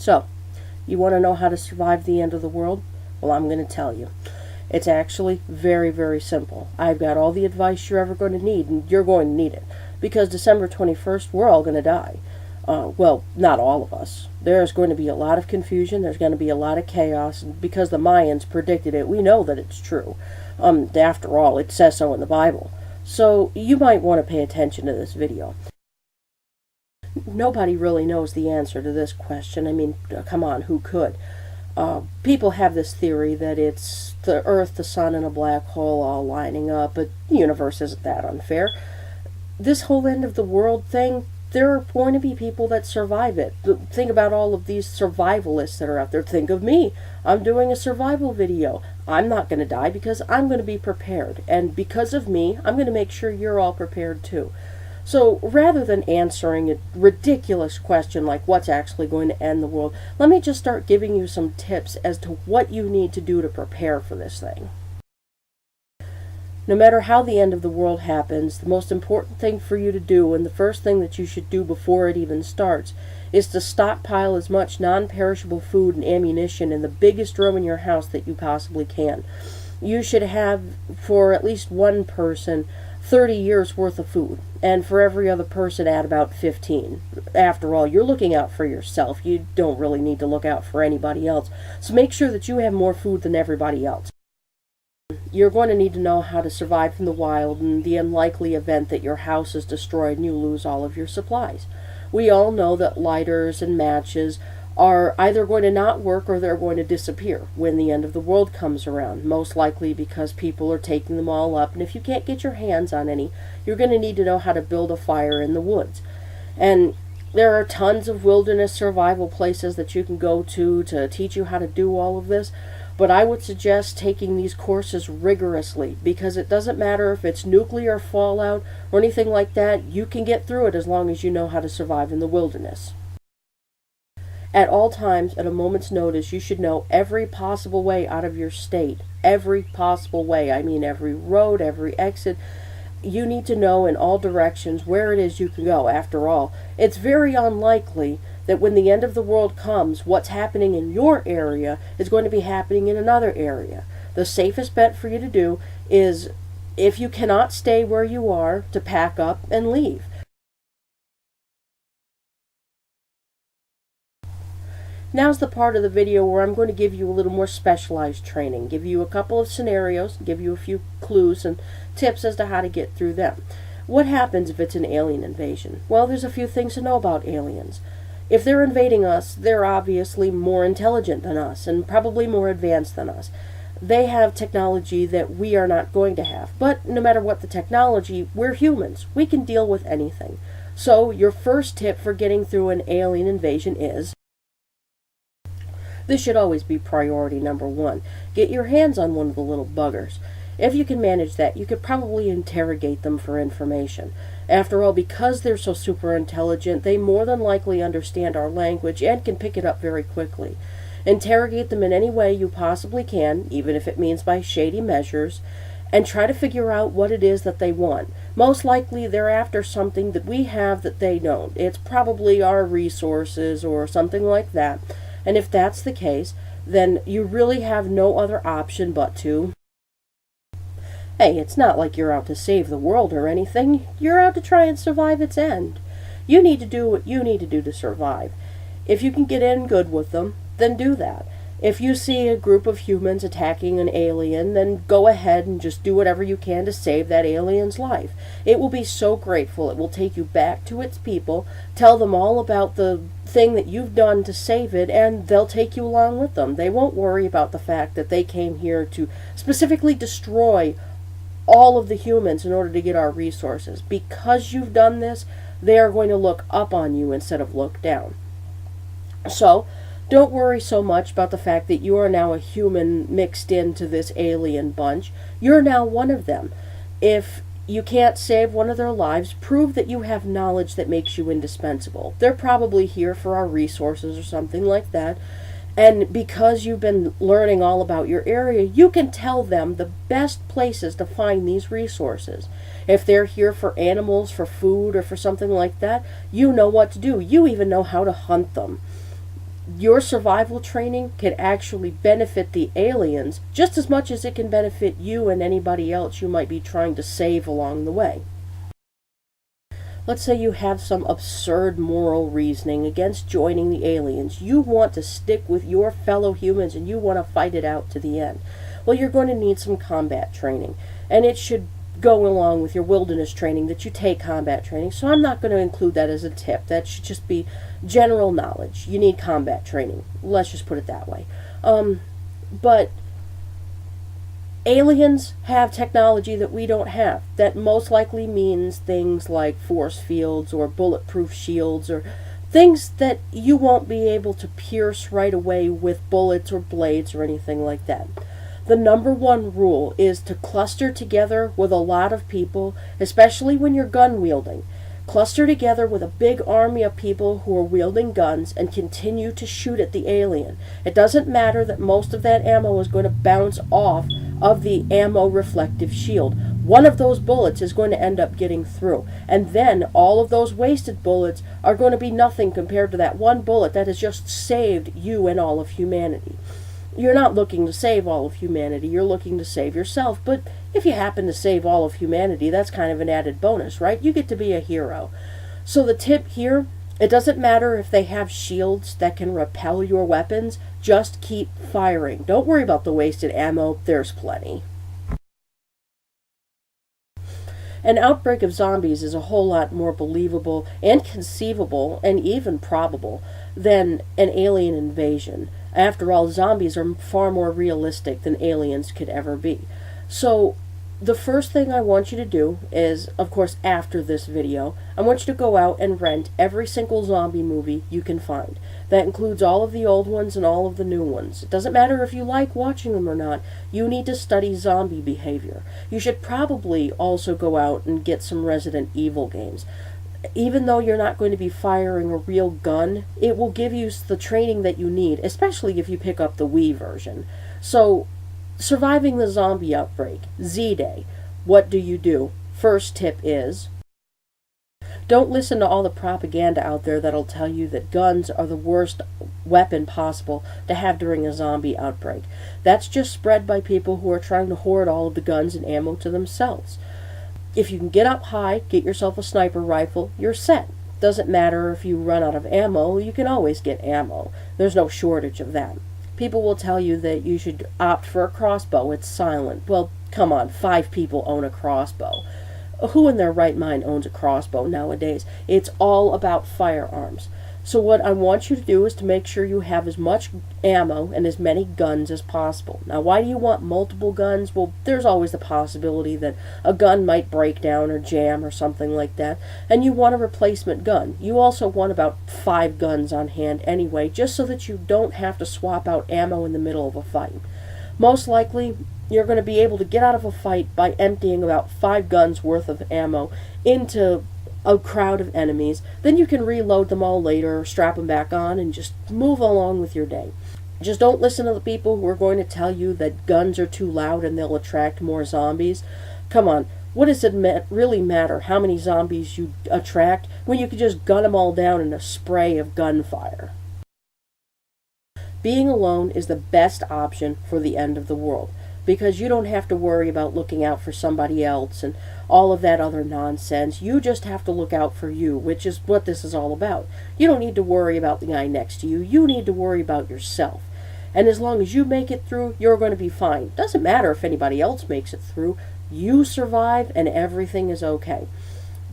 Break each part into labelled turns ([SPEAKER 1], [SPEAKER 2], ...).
[SPEAKER 1] So, you want to know how to survive the end of the world? Well, I'm going to tell you. It's actually very, very simple. I've got all the advice you're ever going to need, and you're going to need it. Because December 21st, we're all going to die. Well, not all of us. There's going to be a lot of confusion. There's going to be a lot of chaos. And because the Mayans predicted it, we know that it's true. After all, it says so in the Bible. So you might want to pay attention to this video. Nobody really knows the answer to this question. I mean, come on, who could? People have this theory that it's the Earth, the Sun, and a black hole all lining up, but the universe isn't that unfair. This whole end of the world thing, there are going to be people that survive it. Think about all of these survivalists that are out there. Think of me. I'm doing a survival video. I'm not going to die because I'm going to be prepared. And because of me, I'm going to make sure you're all prepared too. So rather than answering a ridiculous question like what's actually going to end the world, let me just start giving you some tips as to what you need to do to prepare for this thing. No matter how the end of the world happens, the most important thing for you to do, and the first thing that you should do before it even starts, is to stockpile as much non-perishable food and ammunition in the biggest room in your house that you possibly can. You should have, for at least one person, 30 years worth of food, and for every other person add about 15. After all, you're looking out for yourself. You don't really need to look out for anybody else. So make sure that you have more food than everybody else. You're going to need to know how to survive in the wild in the unlikely event that your house is destroyed and you lose all of your supplies. We all know that lighters and matches are either going to not work or they're going to disappear when the end of the world comes around, most likely because people are taking them all up, and if you can't get your hands on any, you're going to need to know how to build a fire in the woods. And there are tons of wilderness survival places that you can go to teach you how to do all of this, but I would suggest taking these courses rigorously, because it doesn't matter if it's nuclear fallout or anything like that, you can get through it as long as you know how to survive in the wilderness. At all times, at a moment's notice, you should know every possible way out of your state. Every possible way. I mean every road, every exit. You need to know in all directions where it is you can go. After all, it's very unlikely that when the end of the world comes, what's happening in your area is going to be happening in another area. The safest bet for you to do is, if you cannot stay where you are, to pack up and leave. Now's the part of the video where I'm going to give you a little more specialized training, give you a couple of scenarios, give you a few clues and tips as to how to get through them. What happens if it's an alien invasion? Well, there's a few things to know about aliens. If they're invading us, they're obviously more intelligent than us and probably more advanced than us. They have technology that we are not going to have. But no matter what the technology, we're humans. We can deal with anything. So your first tip for getting through an alien invasion is, this should always be priority number one. Get your hands on one of the little buggers. If you can manage that, you could probably interrogate them for information. After all, because they're so super intelligent, they more than likely understand our language and can pick it up very quickly. Interrogate them in any way you possibly can, even if it means by shady measures, and try to figure out what it is that they want. Most likely they're after something that we have that they don't. It's probably our resources or something like that. And if that's the case, then you really have no other option but to... Hey, it's not like you're out to save the world or anything. You're out to try and survive its end. You need to do what you need to do to survive. If you can get in good with them, then do that. If you see a group of humans attacking an alien, then go ahead and just do whatever you can to save that alien's life. It will be so grateful. It will take you back to its people, tell them all about the thing that you've done to save it, and they'll take you along with them. They won't worry about the fact that they came here to specifically destroy all of the humans in order to get our resources. Because you've done this, they are going to look up on you instead of look down. So, don't worry so much about the fact that you are now a human mixed into this alien bunch. You're now one of them. If you can't save one of their lives, prove that you have knowledge that makes you indispensable. They're probably here for our resources or something like that. And because you've been learning all about your area, you can tell them the best places to find these resources. If they're here for animals, for food, or for something like that, you know what to do. You even know how to hunt them. Your survival training can actually benefit the aliens just as much as it can benefit you and anybody else you might be trying to save along the way. Let's say you have some absurd moral reasoning against joining the aliens. You want to stick with your fellow humans and you want to fight it out to the end. Well, you're going to need some combat training, and it should go along with your wilderness training that you take combat training. So I'm not going to include that as a tip. That should just be general knowledge. You need combat training. Let's just put it that way. But aliens have technology that we don't have. That most likely means things like force fields or bulletproof shields or things that you won't be able to pierce right away with bullets or blades or anything like that. The number one rule is to cluster together with a lot of people, especially when you're gun wielding. Cluster together with a big army of people who are wielding guns and continue to shoot at the alien. It doesn't matter that most of that ammo is going to bounce off of the ammo reflective shield. One of those bullets is going to end up getting through. And then all of those wasted bullets are going to be nothing compared to that one bullet that has just saved you and all of humanity. You're not looking to save all of humanity, you're looking to save yourself. But if you happen to save all of humanity, that's kind of an added bonus, right? You get to be a hero. So the tip here, it doesn't matter if they have shields that can repel your weapons, just keep firing. Don't worry about the wasted ammo, there's plenty. An outbreak of zombies is a whole lot more believable and conceivable and even probable than an alien invasion. After all, zombies are far more realistic than aliens could ever be. So the first thing I want you to do is, of course, after this video, I want you to go out and rent every single zombie movie you can find. That includes all of the old ones and all of the new ones. It doesn't matter if you like watching them or not. You need to study zombie behavior. You should probably also go out and get some Resident Evil games. Even though you're not going to be firing a real gun, it will give you the training that you need, especially if you pick up the Wii version. So, surviving the zombie outbreak, Z-Day, what do you do? First tip is, don't listen to all the propaganda out there that'll tell you that guns are the worst weapon possible to have during a zombie outbreak. That's just spread by people who are trying to hoard all of the guns and ammo to themselves. If you can get up high, get yourself a sniper rifle, you're set. Doesn't matter if you run out of ammo, you can always get ammo. There's no shortage of that. People will tell you that you should opt for a crossbow, it's silent. Well, come on, 5 people own a crossbow. Who in their right mind owns a crossbow nowadays? It's all about firearms. So what I want you to do is to make sure you have as much ammo and as many guns as possible. Now, why do you want multiple guns? Well, there's always the possibility that a gun might break down or jam or something like that, and you want a replacement gun. You also want about 5 guns on hand anyway, just so that you don't have to swap out ammo in the middle of a fight. Most likely, you're going to be able to get out of a fight by emptying about 5 guns worth of ammo into a crowd of enemies. Then you can reload them all later, strap them back on, and just move along with your day. Just don't listen to the people who are going to tell you that guns are too loud and they'll attract more zombies. Come on, what does it really matter how many zombies you attract when you can just gun them all down in a spray of gunfire? Being alone is the best option for the end of the world, because you don't have to worry about looking out for somebody else and all of that other nonsense. You just have to look out for you, which is what this is all about. You don't need to worry about the guy next to you. You need to worry about yourself. And as long as you make it through, you're going to be fine. Doesn't matter if anybody else makes it through. You survive and everything is okay.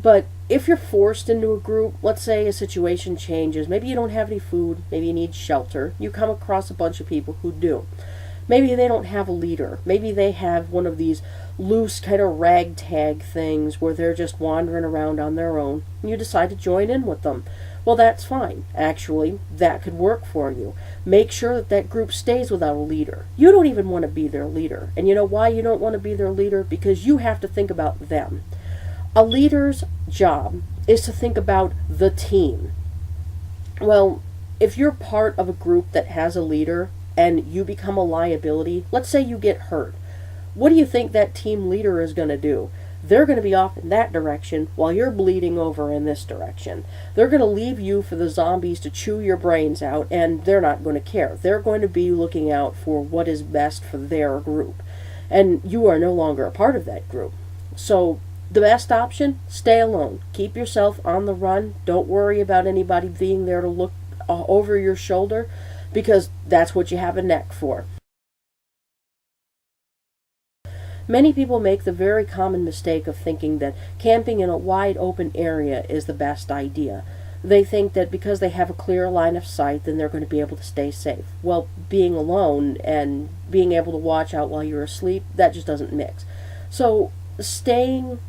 [SPEAKER 1] But if you're forced into a group, let's say a situation changes, maybe you don't have any food, maybe you need shelter, you come across a bunch of people who do. Maybe they don't have a leader. Maybe they have one of these loose kind of ragtag things where they're just wandering around on their own, and you decide to join in with them. Well, that's fine. Actually, that could work for you. Make sure that that group stays without a leader. You don't even want to be their leader. And you know why you don't want to be their leader? Because you have to think about them. A leader's job is to think about the team. Well, if you're part of a group that has a leader and you become a liability, let's say you get hurt, what do you think that team leader is going to do? they're going to be off in that direction while you're bleeding over in this direction. They're going to leave you for the zombies to chew your brains out, and they're not going to care. They're going to be looking out for what is best for their group. And you are no longer a part of that group. So the best option, stay alone. Keep yourself on the run. Don't worry about anybody being there to look over your shoulder, because that's what you have a neck for. Many people make the very common mistake of thinking that camping in a wide open area is the best idea. They think that because they have a clear line of sight, then they're going to be able to stay safe. Well, being alone and being able to watch out while you're asleep, that just doesn't mix. So staying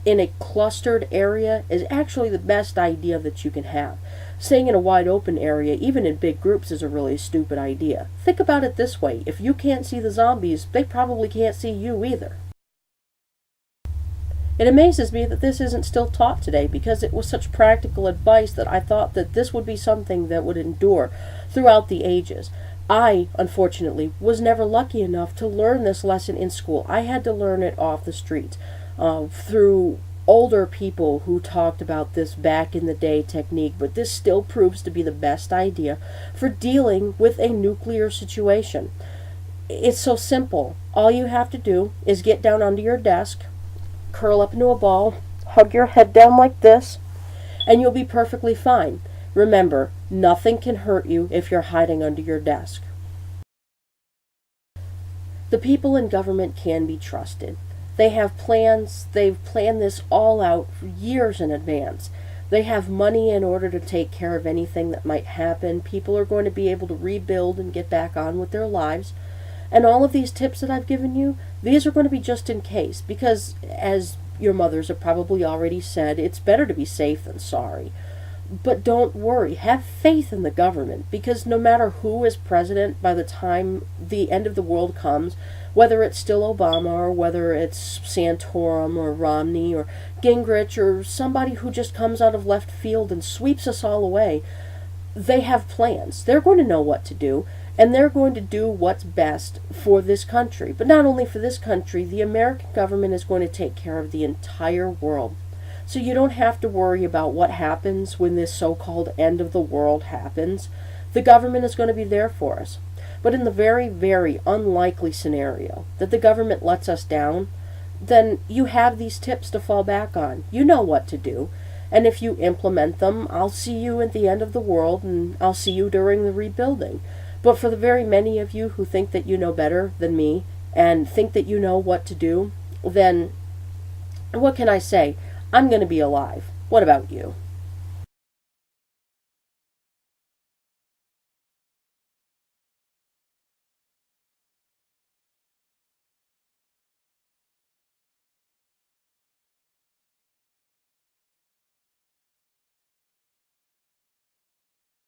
[SPEAKER 1] in a clustered area is actually the best idea that you can have. Staying in a wide open area, even in big groups, is a really stupid idea. Think about it this way. If you can't see the zombies, they probably can't see you either. It amazes me that this isn't still taught today, because it was such practical advice that I thought that this would be something that would endure throughout the ages. I, unfortunately, was never lucky enough to learn this lesson in school. I had to learn it off the streets, through older people who talked about this back in the day technique, but this still proves to be the best idea for dealing with a nuclear situation. It's so simple. All you have to do is get down under your desk, curl up into a ball, hug your head down like this, and you'll be perfectly fine. Remember, nothing can hurt you if you're hiding under your desk. The people in government can be trusted. They have plans. They've planned this all out for years in advance. They have money in order to take care of anything that might happen. People are going to be able to rebuild and get back on with their lives. And all of these tips that I've given you, these are going to be just in case, because as your mothers have probably already said, it's better to be safe than sorry. But don't worry, have faith in the government, because no matter who is president by the time the end of the world comes, whether it's still Obama or whether it's Santorum or Romney or Gingrich or somebody who just comes out of left field and sweeps us all away, they have plans. They're going to know what to do, and they're going to do what's best for this country. But not only for this country, the American government is going to take care of the entire world. So you don't have to worry about what happens when this so-called end of the world happens. The government is going to be there for us. But in the very, very unlikely scenario that the government lets us down, then you have these tips to fall back on. You know what to do. And if you implement them, I'll see you at the end of the world, and I'll see you during the rebuilding. But for the very many of you who think that you know better than me and think that you know what to do, then what can I say? I'm going to be alive. What about you?